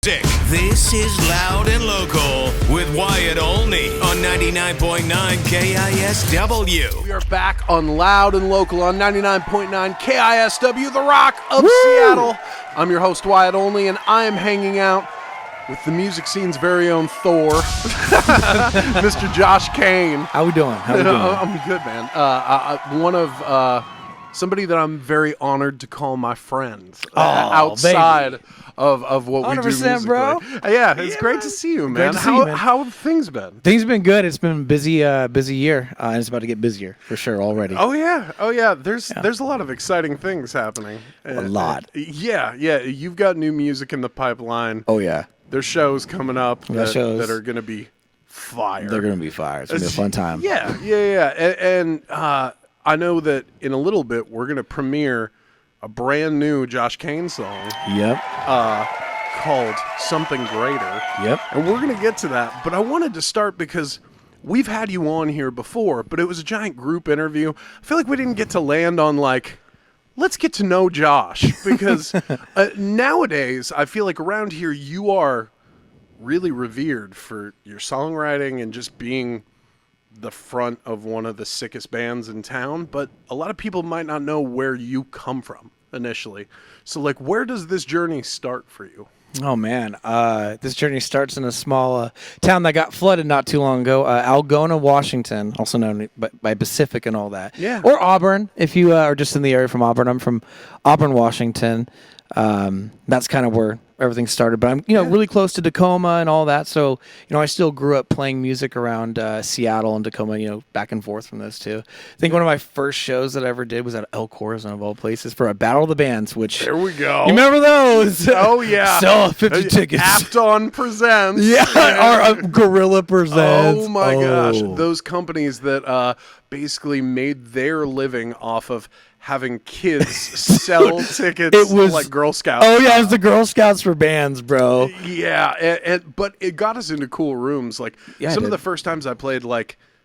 This is Loud and Local with Wyatt Olney on 99.9 KISW. We are back on Loud and Local on 99.9 KISW The Rock of Seattle. I'm your host, Wyatt Olney, and I am hanging out with the music scene's very own Thor, Mr. Josh Kain. How we doing? I'm good, man. Somebody that I'm very honored to call my friend outside of what we do musically. Bro. Yeah, it's great to see you, man. How have things been? Things have been good. It's been a busy year, and it's about to get busier for sure already. Oh yeah. There's a lot of exciting things happening. A lot. Yeah. You've got new music in the pipeline. Oh yeah. There's shows coming up that are going to be fire. They're going to be fire. It's going to be a fun time. Yeah. And I know that in a little bit we're going to premiere a brand new Josh Kain song. Yep. Called Something Greater. Yep. And we're going to get to that. But I wanted to start because we've had you on here before, but it was a giant group interview. I feel like we didn't get to land on let's get to know Josh, because nowadays I feel like around here you are really revered for your songwriting and just being the front of one of the sickest bands in town, but a lot of people might not know where you come from initially. So where does this journey start for you? Oh man, this journey starts in a small town that got flooded not too long ago, Algona, Washington, also known by Pacific and all that. Yeah. Or Auburn, if you are just in the area from Auburn. I'm from Auburn, Washington. That's kind of where everything started. But I'm, really close to Tacoma and all that. So, I still grew up playing music around Seattle and Tacoma, back and forth from those two. I think one of my first shows that I ever did was at El Corazon, of all places, for a Battle of the Bands, which... There we go. You remember those? Oh, yeah. Sell 50 tickets. Apton presents. Yeah, or Gorilla presents. Oh, my gosh. Those companies that basically made their living off of having kids sell tickets. It was like Girl Scouts. Oh yeah, it was the Girl Scouts for bands, bro. Yeah, but it got us into cool rooms. Some of the first times I played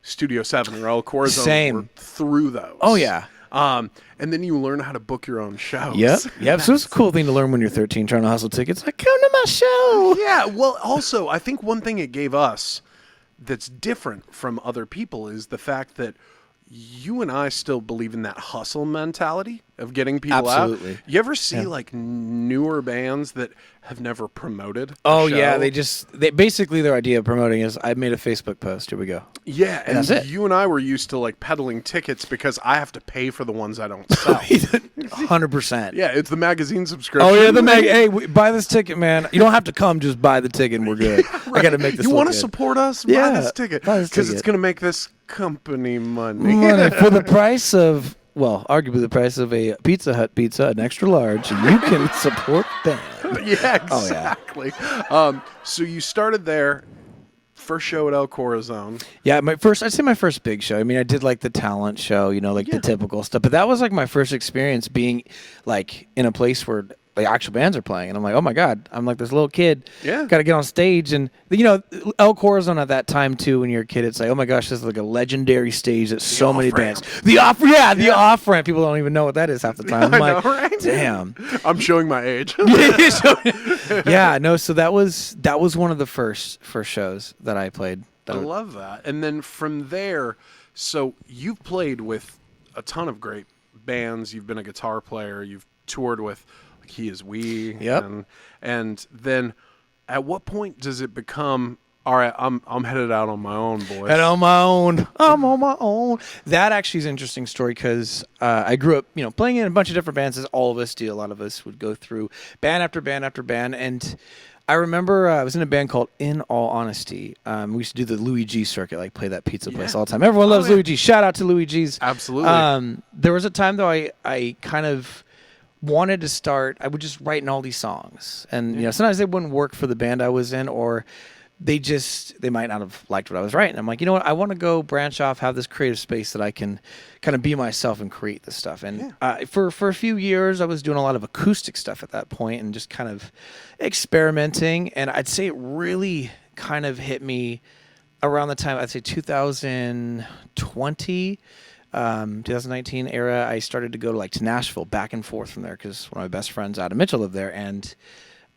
Studio 7 or El Corazon were through those. Oh yeah. And then you learn how to book your own shows. Yep. So it's a cool thing to learn when you're 13, trying to hustle tickets. Come to my show. Yeah. Well, also I think one thing it gave us that's different from other people is the fact that you and I still believe in that hustle mentality of getting people Absolutely. out. You ever see newer bands that have never promoted a Oh show? yeah, they basically their idea of promoting is I made a Facebook post. Here we go. Yeah, and that's it. You and I were used to peddling tickets because I have to pay for the ones I don't sell. 100%. Yeah, it's the magazine subscription. Oh yeah, hey, buy this ticket, man. You don't have to come, just buy the ticket and we're good. Right. I got to make this. You want to support us? Buy this ticket because it's going to make this company money. For the price of, arguably the price of a Pizza Hut pizza, an extra large, you can support them. Yeah, exactly. Oh, yeah. So you started there. First show at El Corazon. Yeah, I'd say my first big show. I mean, I did the talent show, the typical stuff. But that was my first experience being in a place where actual bands are playing. And I'm like, oh my God, I'm this little kid. Yeah. Got to get on stage. And, El Corazon at that time too, when you're a kid, it's oh my gosh, this is a legendary stage that so many bands. The off-ramp. People don't even know what that is half the time. I'm I know, right? Damn. I'm showing my age. Yeah, no, so that was one of the first shows that I played. I love that. And then from there, so you've played with a ton of great bands. You've been a guitar player. You've toured with KISW. Yep. And then at what point does it become, all right, I'm headed out on my own, boys. And on my own. I'm on my own. That actually is an interesting story because I grew up, playing in a bunch of different bands, as all of us do. A lot of us would go through band after band after band. And I remember I was in a band called In All Honesty. We used to do the Louis G circuit, play that pizza place all the time. Everyone loves Louis G. Shout out to Louis G's. Absolutely. There was a time, though, I kind of wanted to start, I would just write in all these songs. And, sometimes they wouldn't work for the band I was in, or they might not have liked what I was writing. I'm like, you know what? I want to go branch off, have this creative space that I can kind of be myself and create this stuff. And for a few years, I was doing a lot of acoustic stuff at that point and just kind of experimenting. And I'd say it really kind of hit me around the time, I'd say 2020, 2019 era. I started to go to Nashville, back and forth from there, because one of my best friends out of Mitchell lived there. And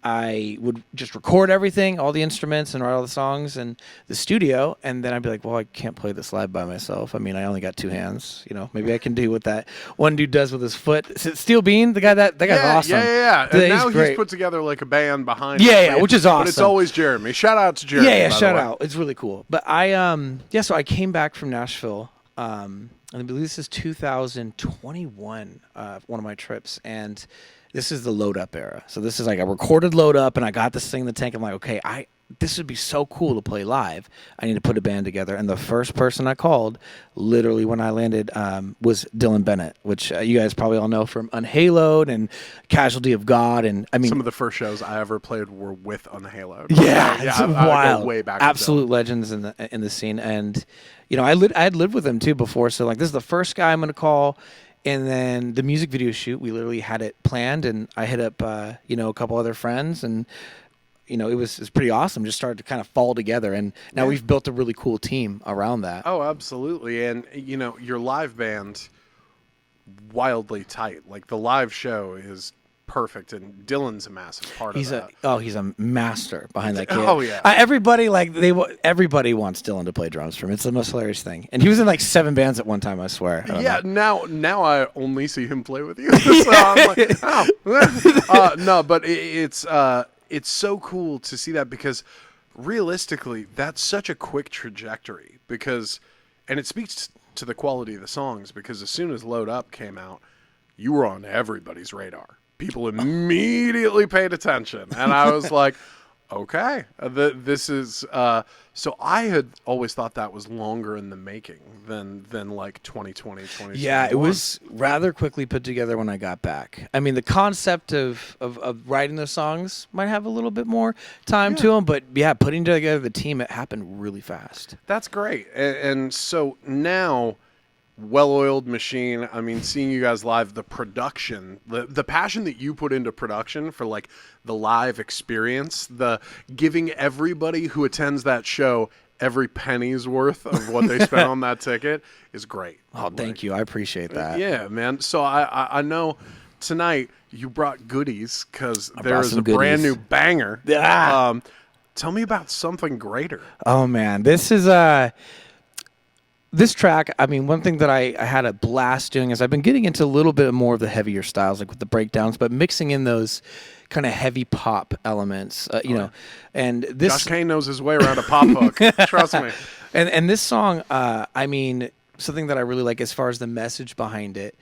I would just record everything, all the instruments and write all the songs in the studio. And then I'd be like, well, I can't play this live by myself. I mean, I only got 2 hands. You know, maybe I can do what that one dude does with his foot. Is it Steel Bean? The guy that guy's awesome. Yeah. And now he's put together like a band behind him. Yeah, which is awesome. But it's always Jeremy. Shout out to Jeremy. Yeah, shout out. It's really cool. But so I came back from Nashville. And I believe this is 2021, one of my trips. And this is the load up era. So this is like a recorded load up, and I got this thing in the tank. I'm like, okay, this would be so cool to play live. I need to put a band together. And the first person I called, literally when I landed, was Dylan Bennett, which you guys probably all know from Unhaloed and Casualty of God. And I mean, some of the first shows I ever played were with Unhaloed. Yeah, it's wild. I go way back. Absolute legends in the scene. And you know, I had lived with them too before. So like, this is the first guy I'm going to call. And then the music video shoot, we literally had it planned, and I hit up, a couple other friends, and, it was pretty awesome. Just started to kind of fall together, and now we've built a really cool team around that. Oh, absolutely. And, your live band, wildly tight. Like, the live show is perfect, and Dylan's a massive part of that. He's a master behind that kid. Oh yeah. Everybody everybody wants Dylan to play drums for him. It's the most hilarious thing. And he was in like 7 bands at one time, I swear. Yeah, now I only see him play with you. So I'm like, oh. No, but it's so cool to see that, because realistically, that's such a quick trajectory, and it speaks to the quality of the songs, because as soon as Load Up came out, you were on everybody's radar. People immediately paid attention, and I was like, okay, this is so I had always thought that was longer in the making than like 2020, 2021. Yeah, it was rather quickly put together when I got back. I mean, the concept of writing those songs might have a little bit more time to them, but yeah, putting together the team, it happened really fast. That's great. And so now, well-oiled machine. I mean, seeing you guys live, the production, the passion that you put into production for like the live experience, the giving everybody who attends that show every penny's worth of what they spent on that ticket is great. Oh, thank you. I appreciate that. Yeah, man. So I know tonight you brought goodies, because there is a goodies. brand new banger. Yeah. Tell me about Something Greater. Oh man, this is this track, I mean, one thing that I had a blast doing is I've been getting into a little bit more of the heavier styles, like with the breakdowns, but mixing in those kind of heavy pop elements, and this... Josh Kain knows his way around a pop hook. Trust me. And this song, I mean, something that I really like as far as the message behind it,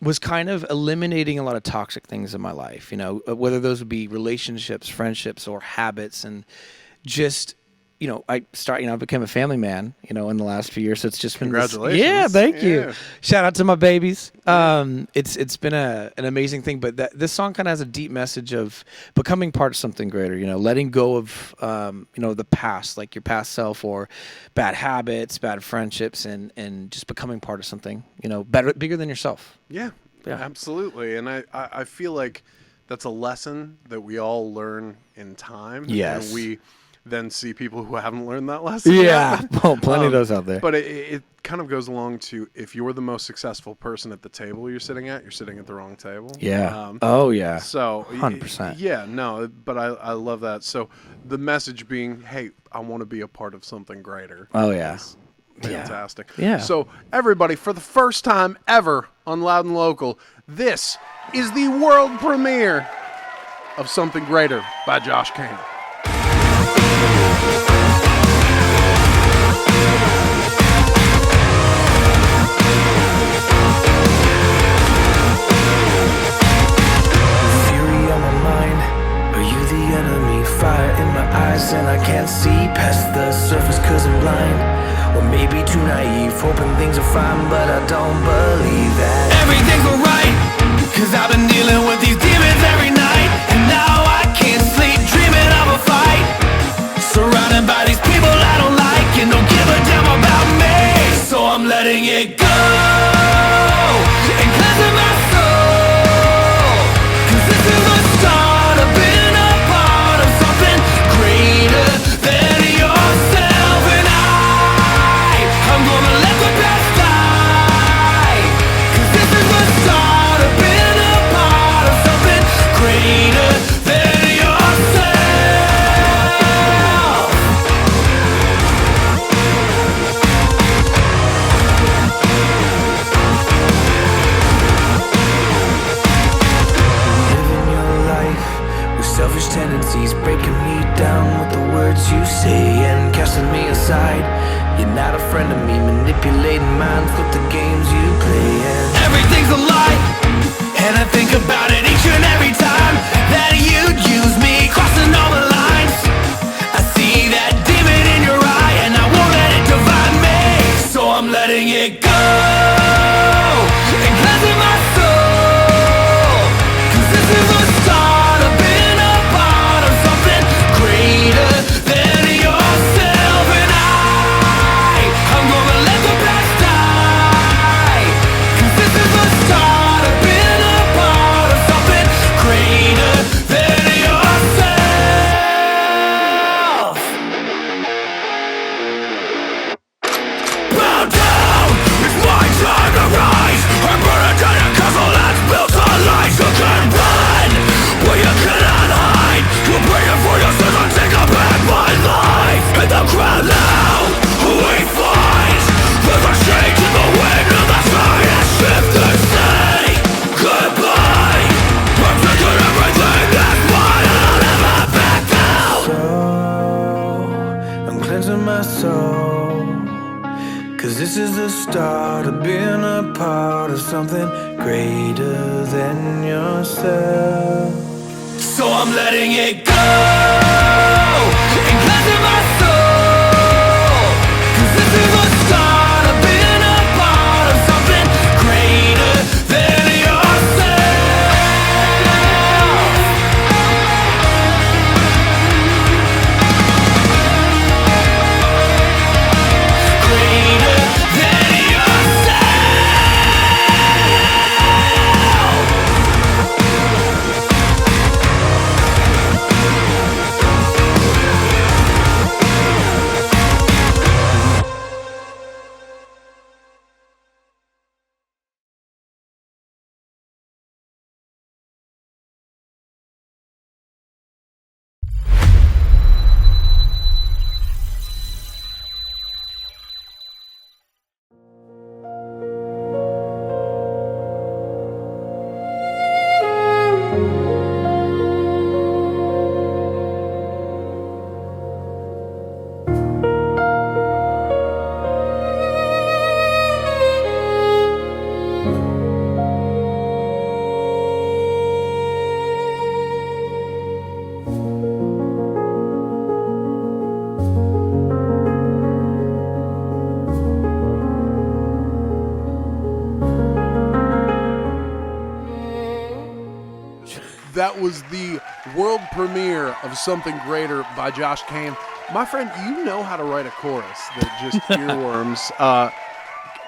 was kind of eliminating a lot of toxic things in my life, whether those would be relationships, friendships, or habits, and just... I became a family man, in the last few years. So it's just been congratulations. Thank you. Shout out to my babies. It's been an amazing thing. But this song kind of has a deep message of becoming part of something greater. Letting go of the past, like your past self, or bad habits, bad friendships, and just becoming part of something better, bigger than yourself. Yeah, absolutely. And I feel like that's a lesson that we all learn in time. Yes. And we then see people who haven't learned that lesson. Yeah, well, plenty of those out there. But it kind of goes along to, if you're the most successful person at the table you're sitting at the wrong table. Yeah. So 100%. Yeah, no, but I love that. So the message being, hey, I want to be a part of something greater. Oh yeah. Fantastic. Yeah. So everybody, for the first time ever on Loud and Local, this is the world premiere of Something Greater by Josh Kain. Fire in my eyes and I can't see past the surface 'cause I'm blind. Or maybe too naive, hoping things are fine, but I don't believe that everything's alright. 'Cause I've been dealing with these demons every night, and now I can't sleep dreaming of a fight. Surrounded by these people I don't like and don't give a damn about me. So I'm letting it go and cleansing my soul. 'Cause this is the start of being a part of something greater than yourself. And I'm gonna let the past die. 'Cause this is the start of being a part of something greater than tendencies, breaking me down with the words you say and casting me aside. You're not a friend of me, manipulating minds with the games you play. And everything's a lie, and I think about it each and every time that you'd use me, crossing all the lines. I see that demon in your eye, and I won't let it divide me. So I'm letting it go and cleansing my soul. 'Cause this is the start of being a part of something greater than yourself. And I'm gonna let the past die. 'Cause this is the start of being a part of something greater than yourself. Bow down, it's my time to rise. I'm burning down a castle that's built on lies. You can run, but you cannot hide. You're praying for your sins and take back my life. In the crowd now, we fight. There's a change in the wind and the sky has shifted. Say goodbye. I'm taking everything, that's why I'll never back down. So, I'm cleansing my soul. 'Cause this is the start of being a part of something greater than yourself. So I'm letting it go and cleansing my soul. 'Cause this is the start of being a part of something greater than yourself. Greater than That was the world premiere of Something Greater by Josh Kain. My friend, you know how to write a chorus that just earworms.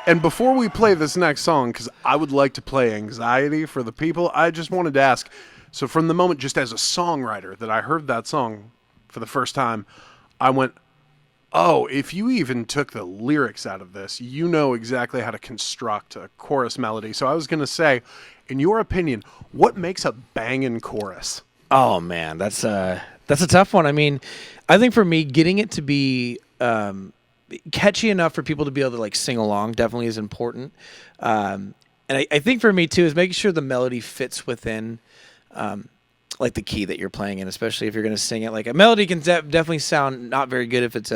And before we play this next song, because I would like to play Anxiety for the people, I just wanted to ask, so from the moment just as a songwriter that I heard that song for the first time, I went, oh, if you even took the lyrics out of this, you know exactly how to construct a chorus melody. So I was going to say, in your opinion, what makes a banging chorus? Oh man, that's a tough one. I mean, I think for me, getting it to be catchy enough for people to be able to like sing along definitely is important. And I think for me too is making sure the melody fits within like the key that you're playing in, especially if you're going to sing it. Like a melody can definitely sound not very good if it's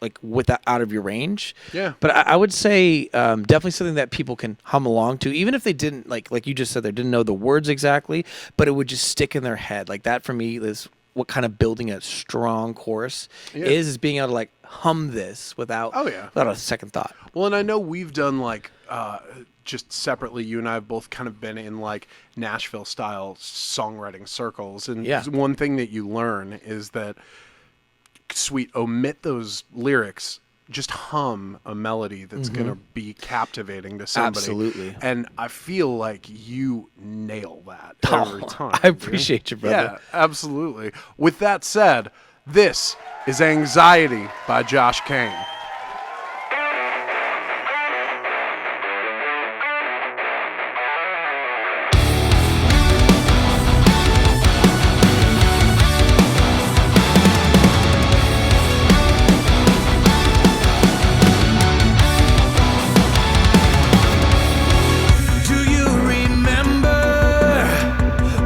like with that out of your range. Yeah. But I would say definitely something that people can hum along to, even if they didn't like you just said, they didn't know the words exactly, but it would just stick in their head. Like that for me is what kind of building a strong chorus is being able to like hum this without a second thought. Well, and I know we've done like just separately, you and I have both kind of been in like Nashville style songwriting circles. And one thing that you learn is that, sweet, omit those lyrics, just hum a melody that's going to be captivating to somebody. Absolutely. And I feel like you nail that every time. I appreciate you, brother. Yeah, absolutely. With that said, this is Anxiety by Josh Kain.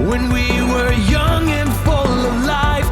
When we were young and full of life,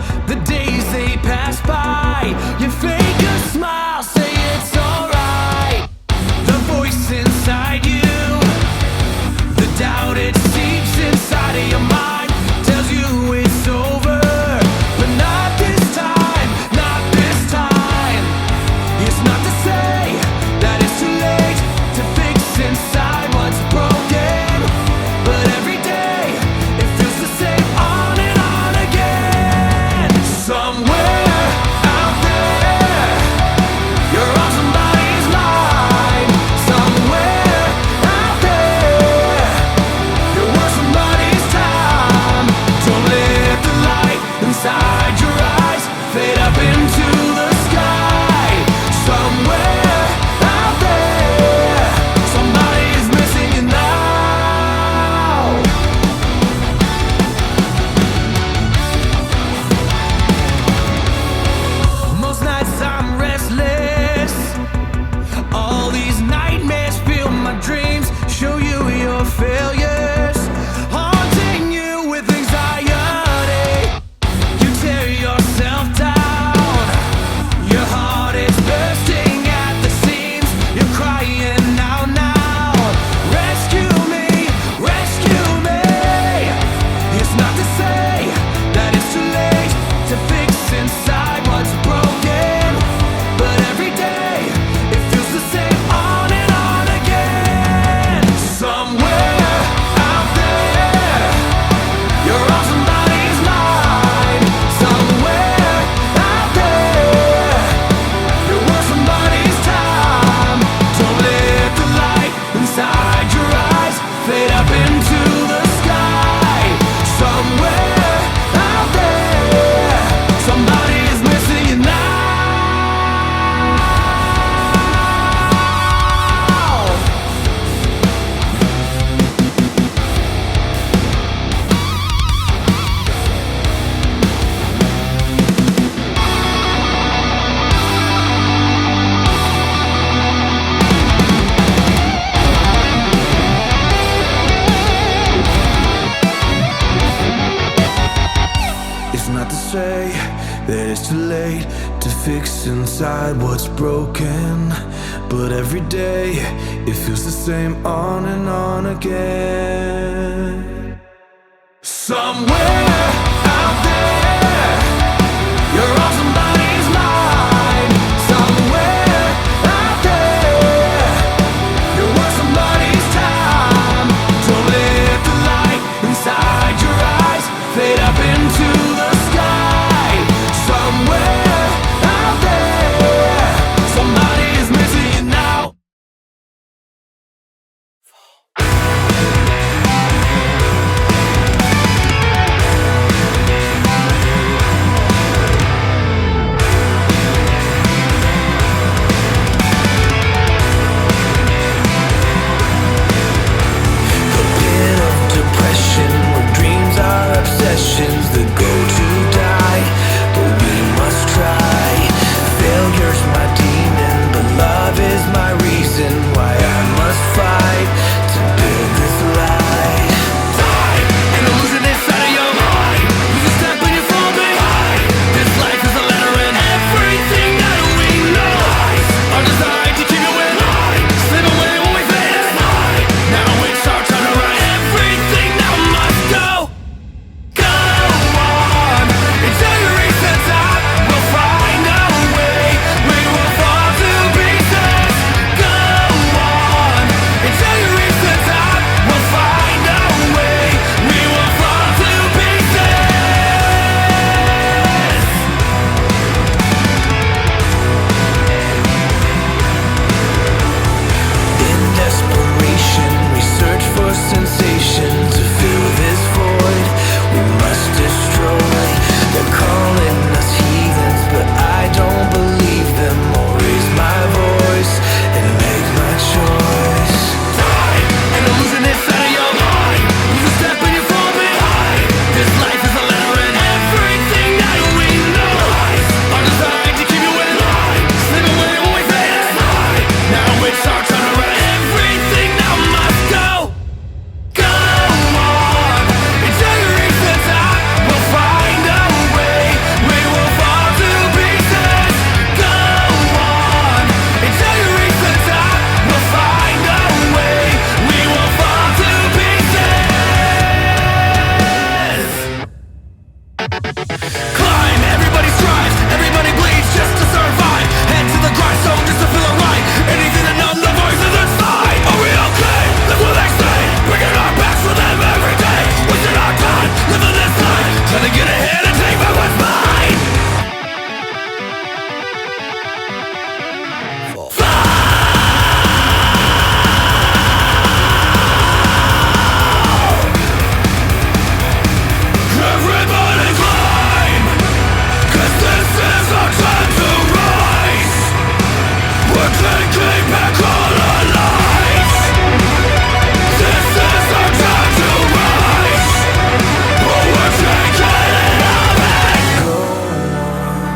that it's too late to fix inside what's broken. But every day it feels the same on and on again. Somewhere out there, you're on somebody's mind. Somewhere out there, you're worth somebody's time. Don't let the light inside your eyes fade up into the sky. Somewhere out there, somebody is missing you now. The pit of depression, where dreams are obsessions that go to die, but we must try. Failure's my demon, but love is my reason why I must fight to build this light. Die, and I'm losing inside of your mind. Lose a step and you fall behind. This life is a letter and everything that we know are designed to keep you in line. Slip away when we fade aside. Now it's our time to write everything that must go. Go on until you reach the top. We'll find a way. We will fall to pieces. Go on until you reach the top. We'll find a way. We will fall to pieces. In desperation, we search for sensation to fill this void. We must destroy. They're calling us heathens, but I don't believe them. I'll raise my voice and make my choice. Die, and I'm losing inside of your mind. Lose a step and you fall behind. This life is a letter and everything that we know are designed to keep you in line. Slip away when we fade aside. Now it's our time to write everything that must go. Go on until you reach the top. We'll find a way. We will fall to pieces. Go on until you reach the top. We'll find a way. We will fall to pieces. Climb, everybody strives, everybody bleeds just to survive. Head to the grindstone just to feel alright. Anything to numb the voices inside. Are we okay? That's what they say. Bringing our backs for them every day. Wasting our time, living this life. Trying to get ahead and take back what's mine. Everybody climb, 'cause this is our time to rise. We're taking back all our lives. This is our time to rise. Oh, we're taking it all back. Go on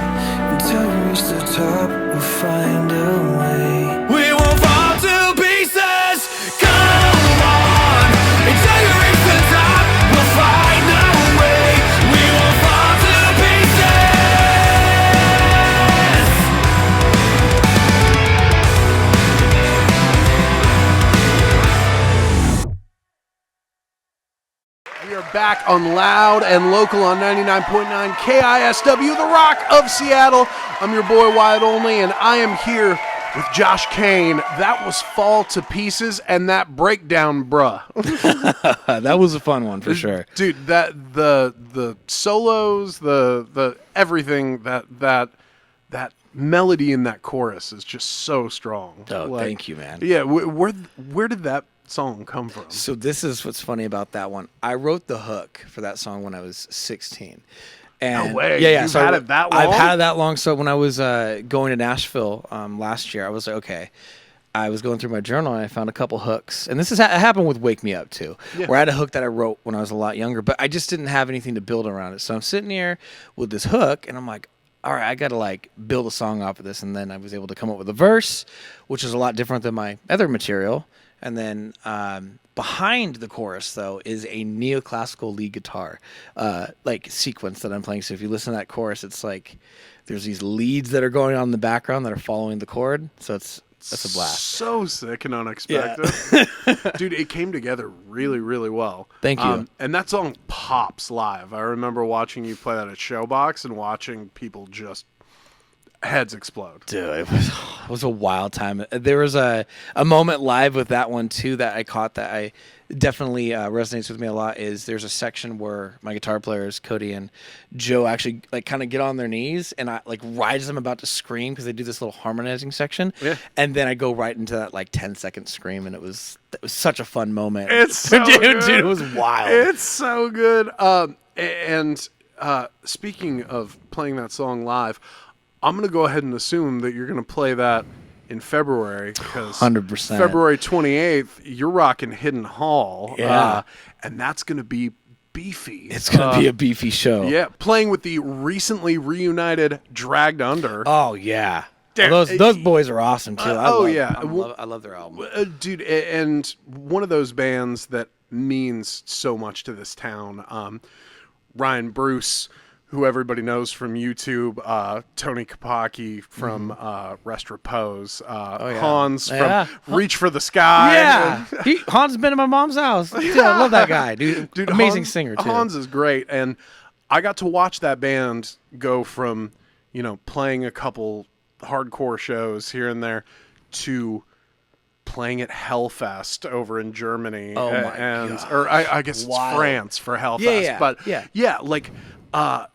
until you reach the top. We'll find a way. We will fall to pieces. Go on until you reach the top. We'll find a way. We will fall to pieces. We are back on Loud and Local on 99.9 KISW The Rock of Seattle. I'm your boy Wyatt Olney, and I am here with Josh Kain. That was Fall to Pieces, and that breakdown, bruh. That was a fun one for sure. Dude, that the solos, the everything, that melody in that chorus is just so strong. Oh, thank you, man. Yeah, where did that song come from? So this is what's funny about that one. I wrote the hook for that song when I was 16. And No way. Yeah. You've So had it that long? I've had it that long. So when I was going to Nashville last year, I was like, okay. I was going through my journal and I found a couple hooks. And this is happened with Wake Me Up too, where I had a hook that I wrote when I was a lot younger, but I just didn't have anything to build around it. So I'm sitting here with this hook and I'm like, all right, I got to like build a song off of this. And then I was able to come up with a verse, which is a lot different than my other material. And then behind the chorus, though, is a neoclassical lead guitar like sequence that I'm playing. So if you listen to that chorus, it's like there's these leads that are going on in the background that are following the chord. So that's a blast. So sick and unexpected. Dude, it came together really, really well. Thank you. And that song pops live. I remember watching you play that at Showbox and watching people just heads explode. Dude, it was a wild time. There was a moment live with that one too that I caught that I definitely resonates with me a lot. Is there's a section where my guitar players Cody and Joe actually like kind of get on their knees and I like right as I'm about to scream because they do this little harmonizing section, and then I go right into that like 10-second scream, and it was such a fun moment. It's so dude, good. it was wild. It's so good. And speaking of playing that song live, I'm going to go ahead and assume that you're going to play that in February because 100%. February 28th, you're rocking Hidden Hall. Yeah. And that's going to be beefy. It's going to be a beefy show. Yeah, playing with the recently reunited Dragged Under. Oh, yeah. Damn, Those boys are awesome, too. I love their album. Dude, and one of those bands that means so much to this town, Ryan Bruce, who everybody knows from YouTube, Tony Kapaki from Rest Repose, Hans from Reach for the Sky. Yeah, Hans has been at my mom's house. Dude, I love that guy, dude. Amazing singer, too. Hans is great, and I got to watch that band go from, playing a couple hardcore shows here and there to playing at Hellfest over in Germany. Oh, my God. Or I guess it's France for Hellfest. Yeah. But, like...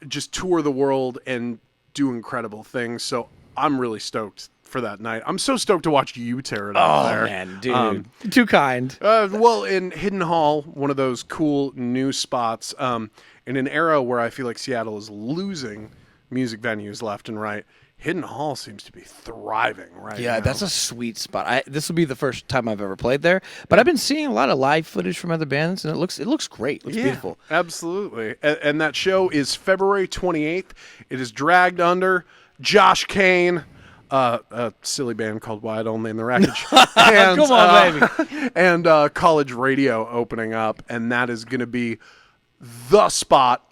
just tour the world and do incredible things. So I'm really stoked for that night. I'm so stoked to watch you tear it up there. Oh, man, dude. Too kind. Well, in Hidden Hall, one of those cool new spots, in an era where I feel like Seattle is losing music venues left and right, Hidden Hall seems to be thriving right now. Yeah, that's a sweet spot. This will be the first time I've ever played there, but I've been seeing a lot of live footage from other bands, and it looks great. It looks beautiful. Absolutely. And that show is February 28th. It is Dragged Under, Josh Kain, a silly band called Wyatt Olney and the Wreckage. And, come on, baby. And College Radio opening up, and that is going to be the spot.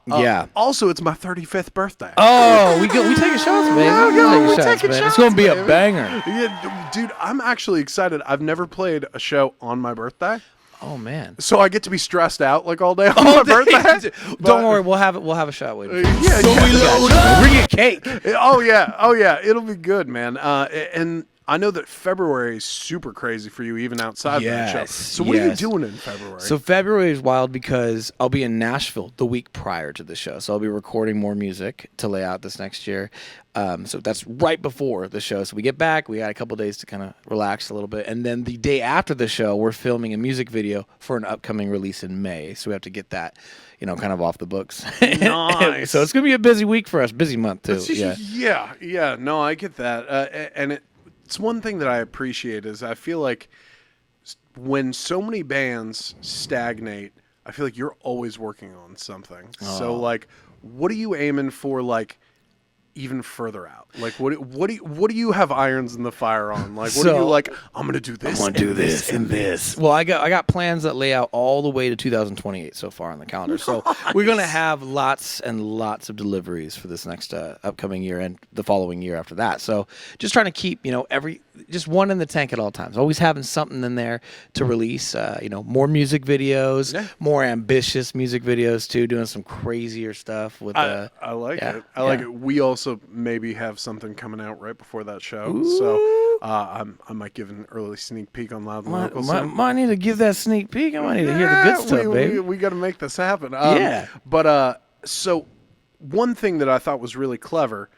Also, it's my 35th birthday. Oh, we take a shot, baby. We take a shot. It's going to be a banger. Yeah, dude, I'm actually excited. I've never played a show on my birthday. Oh man! So I get to be stressed out like all day on my birthday. Don't worry, we'll have a shot waiting. Bring a cake. Oh yeah, it'll be good, man. And I know that February is super crazy for you, even outside of that show. So what are you doing in February? So February is wild because I'll be in Nashville the week prior to the show. So I'll be recording more music to lay out this next year. So that's right before the show. So we get back, we got a couple days to kind of relax a little bit. And then the day after the show, we're filming a music video for an upcoming release in May. So we have to get that, kind of off the books. Nice. So it's going to be a busy week for us, busy month too. Yeah. No, I get that. And it's one thing that I appreciate is I feel like when so many bands stagnate, I feel like you're always working on something. Oh. So like, what are you aiming for? Like, even further out, like what do you have irons in the fire on? Like, what are you like? I'm gonna do this. I'm gonna do this and this. Well, I got plans that lay out all the way to 2028 so far on the calendar. So we're gonna have lots and lots of deliveries for this next upcoming year and the following year after that. So just trying to keep just one in the tank at all times. Always having something in there to release. More music videos, more ambitious music videos too. Doing some crazier stuff with. I like it. I like it. We also maybe have something coming out right before that show. Ooh. So I might give an early sneak peek on Loud and Local. Might need to give that sneak peek. I might need to hear the good stuff, baby. We got to make this happen. But so one thing that I thought was really clever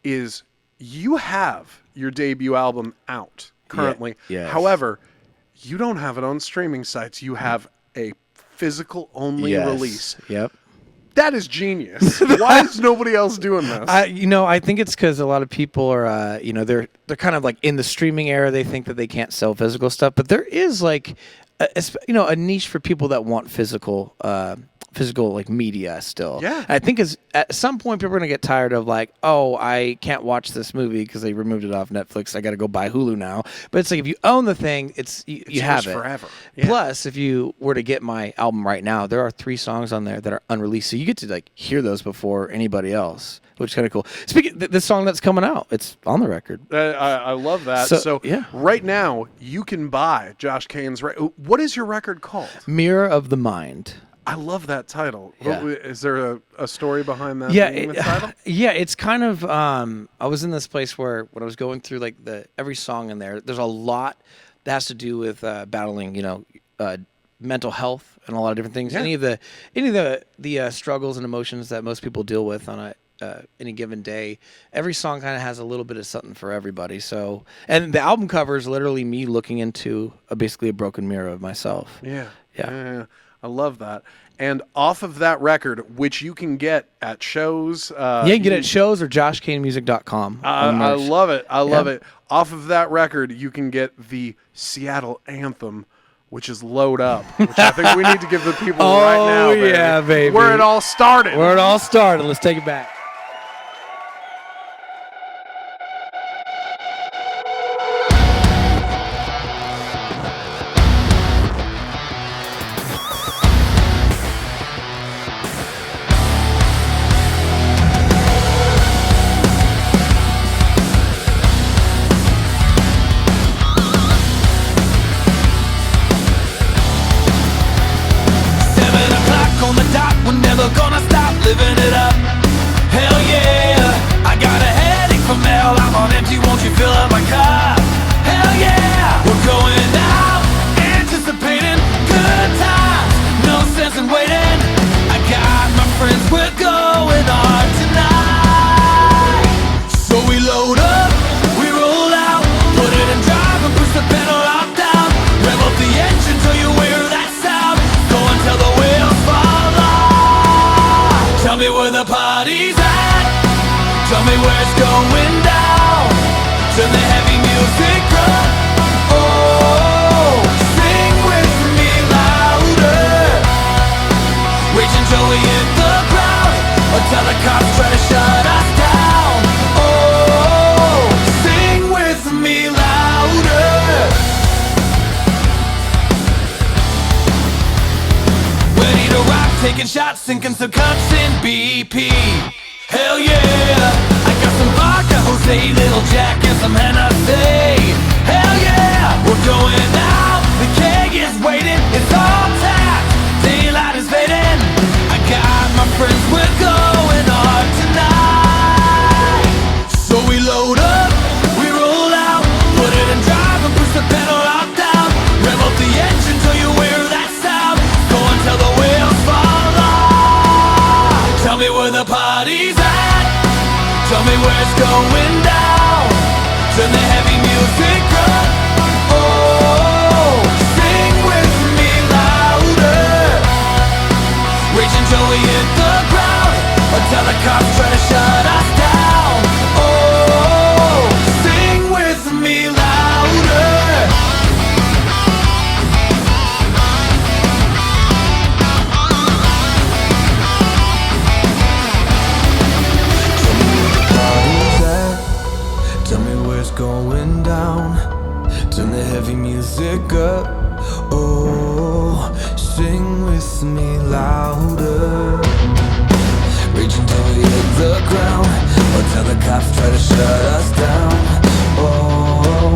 is you have your debut album out currently. Yes. However, you don't have it on streaming sites. You have a physical only release. Yep. That is genius. Why is nobody else doing this? I think it's because a lot of people are, they're kind of like in the streaming era. They think that they can't sell physical stuff, but there is like, a niche for people that want physical physical like media still. Yeah. I think at some point people are gonna get tired of like, oh, I can't watch this movie because they removed it off Netflix. I got to go buy Hulu now. But it's like if you own the thing, you have it forever. Yeah. Plus, if you were to get my album right now, there are 3 songs on there that are unreleased, so you get to like hear those before anybody else, which is kind of cool. Speaking the song that's coming out, it's on the record. I love that. So yeah. right now you can buy Josh Kain's. What is your record called? Mirror of the Mind. I love that title. Yeah. Is there a story behind that? Yeah, being the title? yeah. It's kind of. I was in this place where when I was going through like every song in there's a lot that has to do with battling, mental health and a lot of different things. Yeah. Any of the struggles and emotions that most people deal with on any given day. Every song kind of has a little bit of something for everybody. So, and the album cover is literally me looking into basically a broken mirror of myself. Yeah. Yeah. I love that. And off of that record, which you can get at shows. Yeah, you can get it at shows or joshkainmusic.com. I love it. I love it. Off of that record, you can get the Seattle anthem, which is Load Up, which I think we need to give the people right now. Baby. Yeah, baby. Where it all started. Let's take it back. Gonna stop living it up. Hell yeah, I got a headache from hell. I'm on empty, won't you fill up my cup? Hell yeah, we're going out, anticipating good times. No sense in waiting. I got my friends, we're going on tonight. So we load up, we roll out, put it in drive and push the pedal up down. Rev up the engine till you hear that sound. Go until the wheels fall off. Tell me where the party's at. Tell me where it's going down. Turn the heavy music up. Oh, sing with me louder. Rage until we hit the ground, or tell the cops try to shut us down. Oh, sing with me louder. Ready to rock, taking shots, sinking some cups in BP. Hell yeah, I got some vodka, Jose, Little Jack, and some Hennessy. Hell yeah, we're going out, the keg is waiting, it's all tapped, daylight is fading. I got my friends, we're going on tonight. So we load up, we roll out, put it in drive and push the pedal up down. Rev up the engine till you hear that sound. Go until the wheels fall off. Tell me where the party's at. Tell me where it's going down. Turn the heavy music up. Oh, sing with me louder. Rage until we hit the ground, or tell the cops try to shut us down. Oh, sing with me louder. Tell me where it's going down. Turn the heavy music up. Oh, sing with me louder. Reach until we hit the ground, or tell the cops try to shut us down. Oh,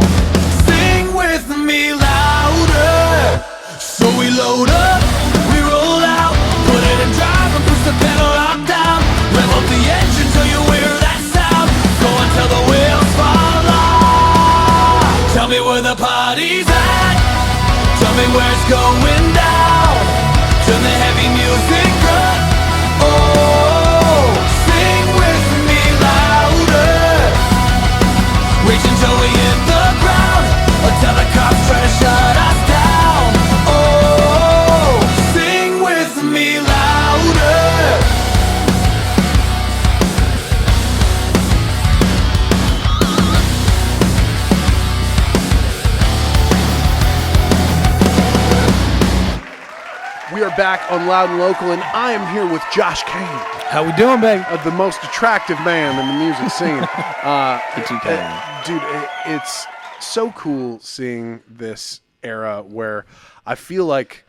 sing with me louder. So we load up, we roll out, put it in drive and push the pedal up down. Rev up the engine till you hear that sound. Go until the wheels fall off. Tell me where the party's at. Tell me where it's going down. Turn the heavy music up. Oh, sing with me louder. Reach until we hit the ground, or tell the cops try to shut us down. Oh, sing with me louder. We are are back on Loud and Local, and I am here with Josh Kain, How we doing, baby? the most attractive man in the music scene. Dude, it's so cool seeing this era where I feel like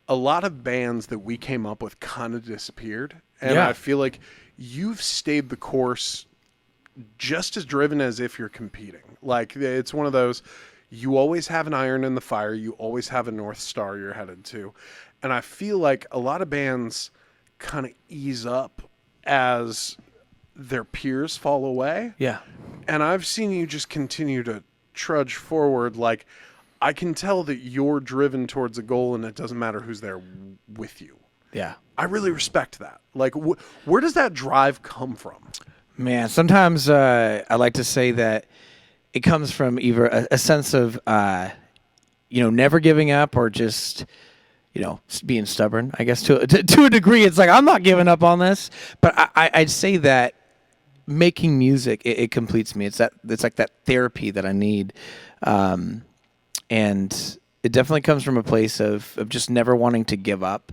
a lot of bands that we came up with kind of disappeared, and Yeah. I feel like you've stayed the course just as driven as if you're competing. Like, it's one of those, you always have an iron in the fire, you always have a North Star you're headed to. And I feel like a lot of bands kind of ease up as their peers fall away. Yeah. And I've seen you just continue to trudge forward. Like, I can tell that you're driven towards a goal, and it doesn't matter who's there with you. Yeah. I really respect that. Like, where does that drive come from? Man, sometimes I like to say that it comes from either a sense of, never giving up or just, being stubborn, I guess, to a degree. It's like, I'm not giving up on this. But I'd say that making music, it completes me. It's like that therapy that I need. And it definitely comes from a place of just never wanting to give up.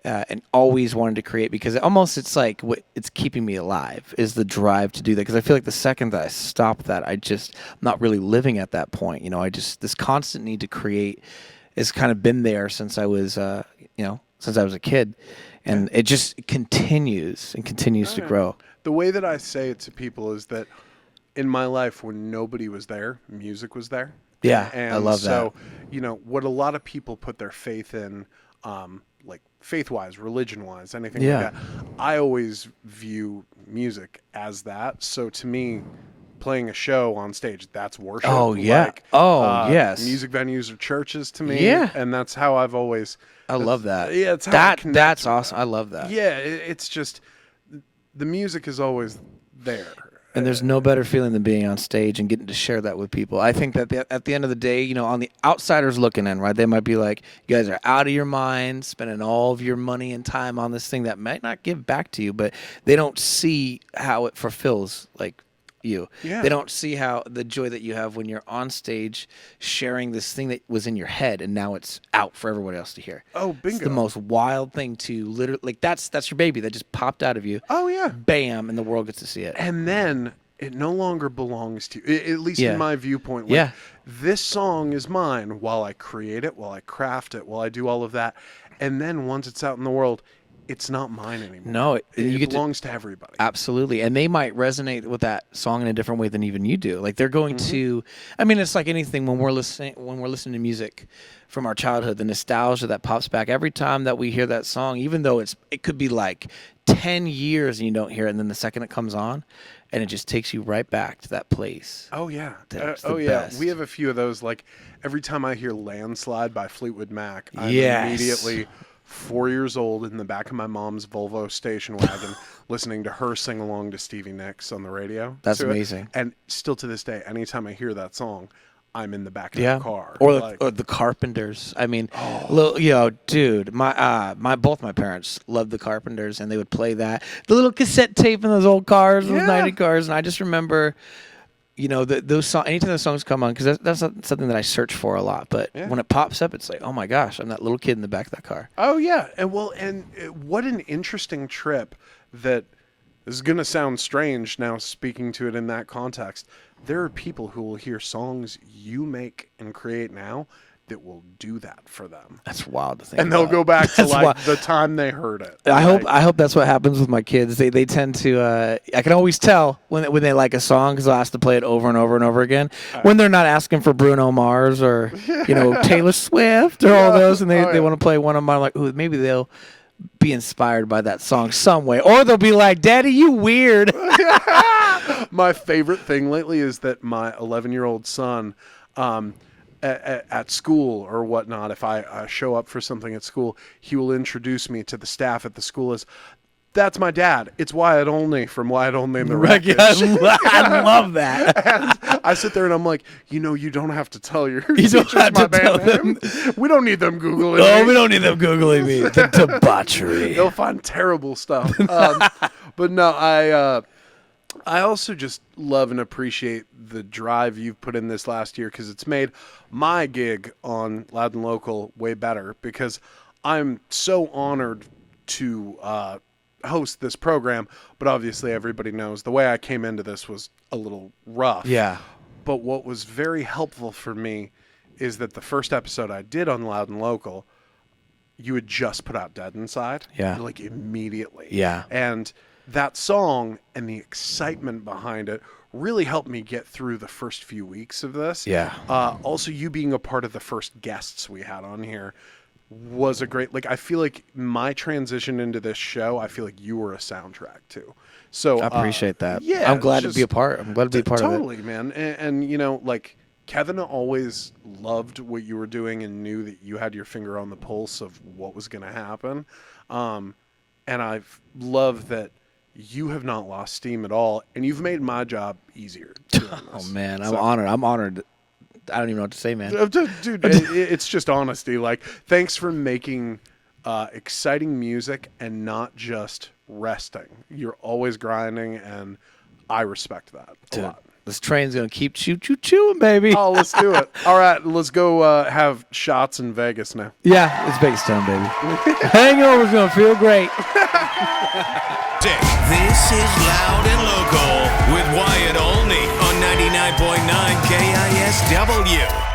And always wanted to create, because it's like what it's keeping me alive is the drive to do that. Because I feel like the second that I stop that, I'm not really living at that point. This constant need to create has kind of been there since I was, since I was a kid, and it just continues and continues to grow. The way that I say it to people is that in my life, when nobody was there, music was there. Yeah, and I love so, that. What a lot of people put their faith in, like faith-wise, religion-wise, anything Yeah. like that, I always view music as that. So to me, playing a show on stage, that's worship. Oh, yeah. Like, Yes. Music venues are churches to me. Yeah. And that's how I've always... I love that. Yeah, it's how I connect that's with awesome. that. I love that. Yeah, it's just... The music is always there. And there's no better feeling than being on stage and getting to share that with people. I think that at the end of the day, on the outsiders looking in, right, they might be like, you guys are out of your mind, spending all of your money and time on this thing that might not give back to you, but they don't see how it fulfills, like, you. Yeah. They don't see how the joy that you have when you're on stage sharing this thing that was in your head and now it's out for everyone else to hear. Oh, bingo. It's the most wild thing to literally, like, that's your baby that just popped out of you. Oh, yeah. Bam, and the world gets to see it. And then it no longer belongs to you, at least Yeah. in my viewpoint. Like, Yeah. This song is mine while I create it, while I craft it, while I do all of that. And then once it's out in the world, it's not mine anymore. No, you get to- belongs to everybody. Absolutely. And they might resonate with that song in a different way than even you do. Like, they're going to, I mean, it's like anything when we're listening to music from our childhood, the nostalgia that pops back every time that we hear that song, even though it could be like 10 years and you don't hear it, and then the second it comes on, and it just takes you right back to that place. Oh, yeah. That's the Oh, yeah. best. We have a few of those. Like, every time I hear Landslide by Fleetwood Mac, I'm Yes. immediately 4 years old in the back of my mom's Volvo station wagon listening to her sing along to Stevie Nicks on the radio. That's to it. amazing. And still to this day, anytime I hear that song, I'm in the back of the car. Or the Carpenters. I mean, dude, both my parents loved the Carpenters, and they would play that. The little cassette tape in those old cars, those Yeah. 90 cars, and I just remember, those songs. Anytime those songs come on, because that's not something that I search for a lot. But Yeah. when it pops up, it's like, oh my gosh, I'm that little kid in the back of that car. Oh, yeah. And what an interesting trip that is going to sound strange now speaking to it in that context. There are people who will hear songs you make and create now that will do that for them. That's wild to think. And they'll about. go back to That's like wild. the time they heard it. I Like, hope that's what happens with my kids. They tend to. I can always tell when they like a song because they'll ask to play it over and over and over again. When they're not asking for Bruno Mars or Taylor Swift or all those, and they want to play one of mine, like, ooh, maybe they'll be inspired by that song some way, or they'll be like, "Daddy, you weird." My favorite thing lately is that my 11-year-old son, at school or whatnot, if I show up for something at school, he will introduce me to the staff at the school as, "That's my dad. It's Wyatt Olney from Wyatt Olney and the Wreckage." I love that. And I sit there and I'm like, you don't have to tell your don't teachers have my to tell band name. We don't need them Googling Oh, me. we don't need them Googling me. The debauchery. They'll find terrible stuff. But no, I also just love and appreciate the drive you've put in this last year, because it's made my gig on Loud and Local way better, because I'm so honored to host this program, but obviously everybody knows the way I came into this was a little rough. Yeah. But what was very helpful for me is that the first episode I did on Loud and Local, you had just put out Dead Inside. Yeah. Like immediately. Yeah. And that song and the excitement behind it really helped me get through the first few weeks of this. Yeah. Also, you being a part of the first guests we had on here was a great, like, I feel like my transition into this show, I feel like you were a soundtrack too. So I appreciate that. Yeah. I'm glad to be a part. I'm glad to be a part of it. Totally, man. And, you know, like, Kevin always loved what you were doing and knew that you had your finger on the pulse of what was going to happen. And I've loved that you have not lost steam at all, and you've made my job easier. Oh, man. I'm honored. I'm honored. I don't even know what to say, man. Dude, it's just honesty. Like, thanks for making exciting music and not just resting. You're always grinding, and I respect that a lot. This train's going to keep chewing, baby. Oh, let's do it. All right, let's go have shots in Vegas now. Yeah, it's Vegas town, baby. Hangover's going to feel great. This is Loud and Local with Wyatt Olney on 99.9 KISW.